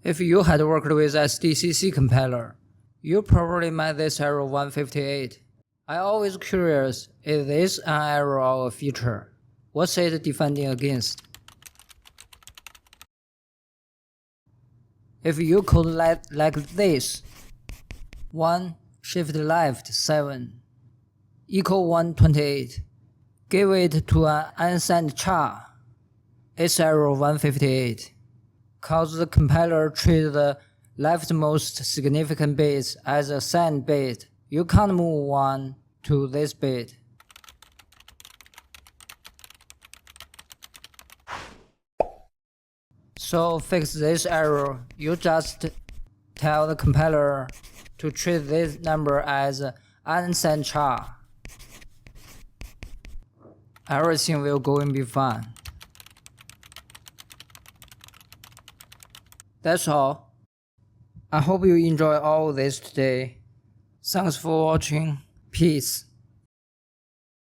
If you had worked with SDCC compiler, you probably met this error 158. I always curious, is this an error or a feature? What's it defending against? If you code like this, 1 shift left 7 equal 128, give it to an unsigned char, it's error 158. Cause the compiler treats the leftmost significant bit as a signed bit. You can't move 1 to this bit. So fix this error, you just tell the compiler to treat this number as an unsigned char. Everything will go and be fine. That's all. I hope you enjoy all this today. Thanks for watching. Peace.